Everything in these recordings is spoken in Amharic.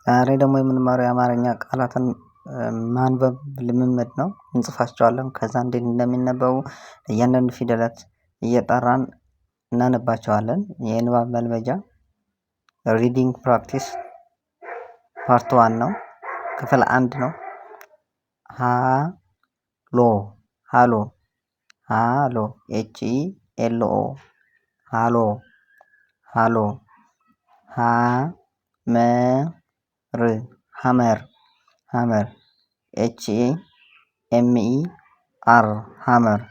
ዛሬ ደግሞ የምንማረው የአማርኛ ቃላትን ማንበብ ልምምድ ነው። እንጽፋቸዋለን ከዛ እንዴት እንደሚነበቡ እያንዳንዱ ፊደላት እየጠራን እናነባቸዋለን። የንባብ መልመጃ ሪዲንግ ፕራክቲስ ፓርት 1 ነው። ክፍል 1 ነው። ሃሎ ሃሎ ሃሎ HELO ሃሎ ሃሎ ሀመር ሀመር HAMER ሀመር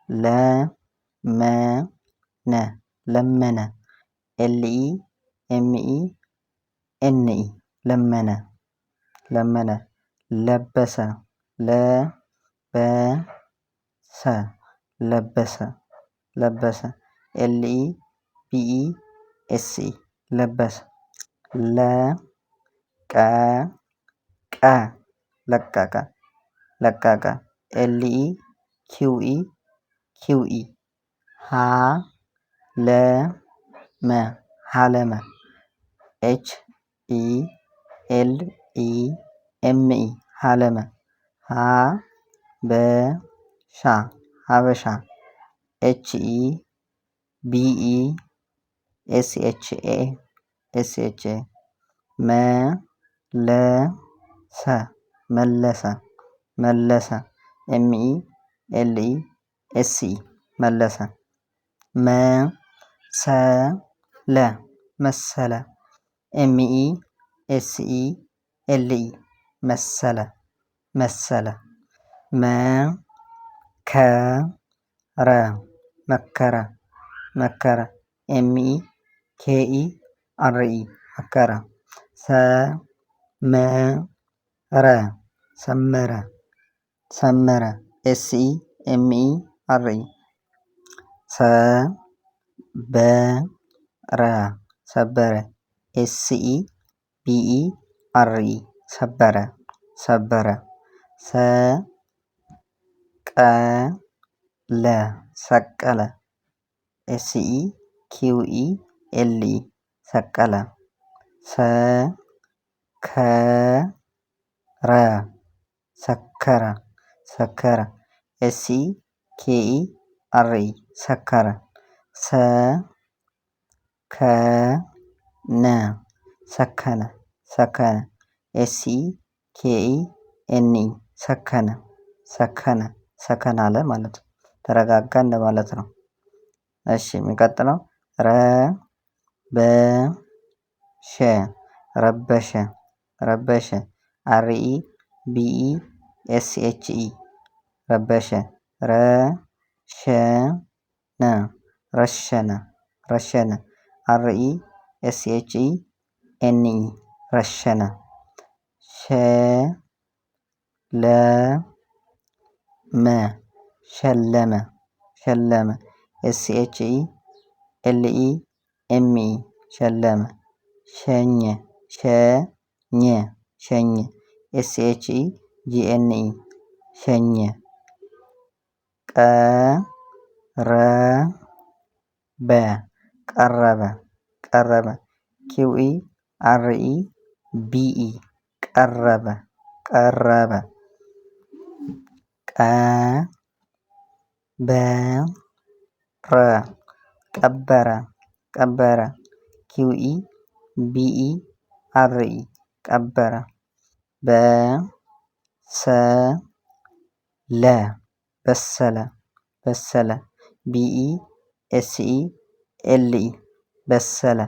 ለመነ ለመነ LEMENE ለመነ ለመነ ለበሰ ለበሰ ለበሰ ለበሰ LEBESE ለበሰ ለቀቀ ለቀቀ ለቀቀ LEQUE ሀለመ ሀለመ HELEME ሀለመ ሀበሻ ሀበሻ HEBESHA መለሰ መለሰ መለሰ MELESE መለሰ መሰለ መሰለ MESELE መሰለ መሰለ መከረ መከረ መከረ MEKERE መከረ ሰመረ ሰመረ ሰመረ SEMERE ሰበረ ሰበረ SEBERE ሰበረ ሰበረ ሰቀለ ሰቀለ SEQUELE ሰቀለ ሰከረ ሰከረ ሰከረ SEKERE ሰከረ ሰከነ ሰከነ ሰከነ SEKENE ሰከነ ሰከነ ሰከነ አለ ማለት ነው። ተረጋጋ እንደማለት ነው። እሺ የሚቀጥለው ረበሸ ረበሸ ረበሸ REBESHE ረበሸ ረሸነ ረሸነ ረሸነ RESHENE ረሸነ ሸለመ ሸለመ ሸለመ SHELEME ሸለመ ሸኘ ሸኘ ሸኘ SHEGNE ሸኘ ቀረበ ቀረበ ቀረበ QUREBE ቀረበ ቀረበ ቀበረ ቀበረ QUBERE ቀበረ በሰለ በሰለ በሰለ BESELE በሰለ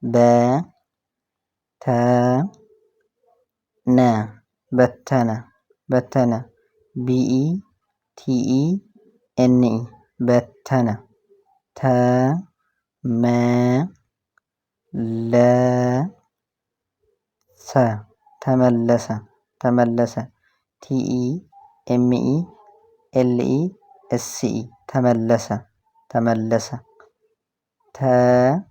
በተነ በተነ በተነ BETENE በተነ ተመለሰ ተመለሰ ተመለሰ TEMELESE ተመለሰ ተመለሰ ተሰበረ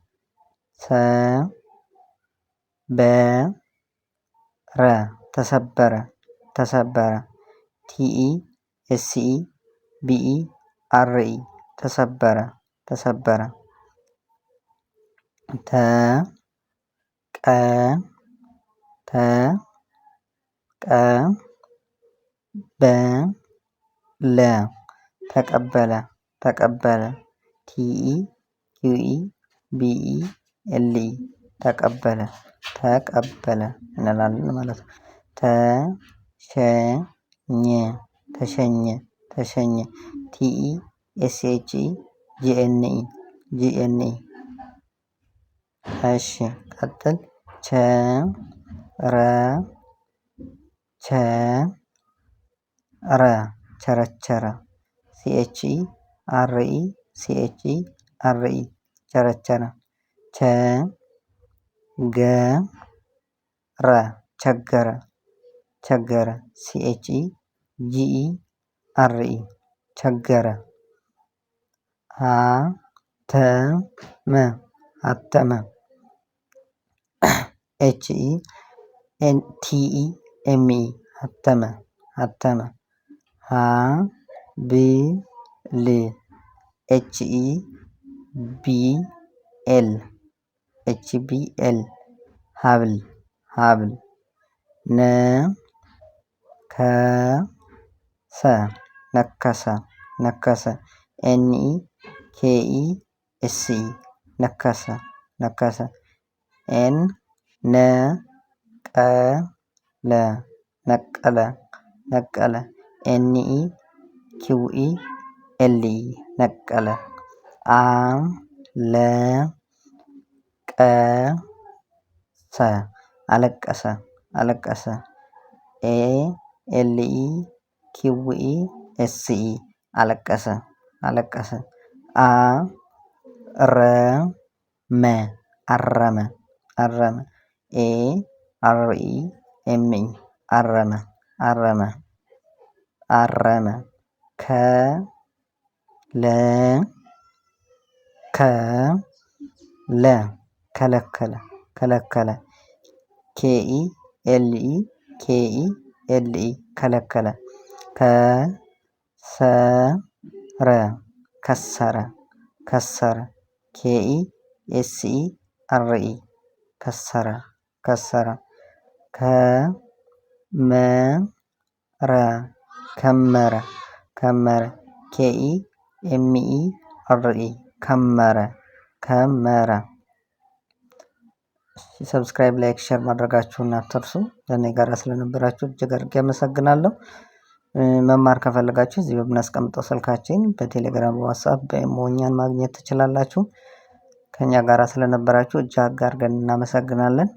ተሰበረ ተሰበረ TESEBERE ተሰበረ ተሰበረ ተቀበለ ተቀበለ ተቀበለ ተቀበለ TEQUEBELE ተቀበለ ተቀበለ እንላለን ማለት ነው። ተሸኘ ተሸኘ ተሸኘ TESHGNE እሺ ቀጥል ቸረቸረ CHERE ቸረቸረ ቸገረ ቸገረ CHEGERE ቸገረ አተመ አተመ HENTEME አተመ አተመ ሀብል HEBL ሀብል ሀብል ነከሰ ነከሰ ነከሰ NEKESE ነከሰ ነከሰ ነቀለ ነቀለ ነቀለ NEQUELE ነቀለ አለቀሰ አለቀሰ ALEQUESE አለቀሰ አለቀሰ አረመ አረመ አረመ AREME አረመ አረመ አረመ ከለከለ ከለከለ KELEKELE ከለከለ ከሰረ ከሰረ ከሰረ KESERE ከሰረ ከሰረ ከመረ ከመረ ከመረ KEMERE ከመረ ከመረ። ሰብስክራይብ ላይክ ሼር ማድረጋችሁን አትርሱ። ከእኔ ጋር ስለነበራችሁ እጅግ አድርጌ አመሰግናለሁ። መማር ከፈለጋችሁ እዚህ በምናስቀምጠው ስልካችን በቴሌግራም በዋትስአፕ በኢሞ እኛን ማግኘት ትችላላችሁ። ከኛ ጋር ስለነበራችሁ እጅግ አድርገን እናመሰግናለን።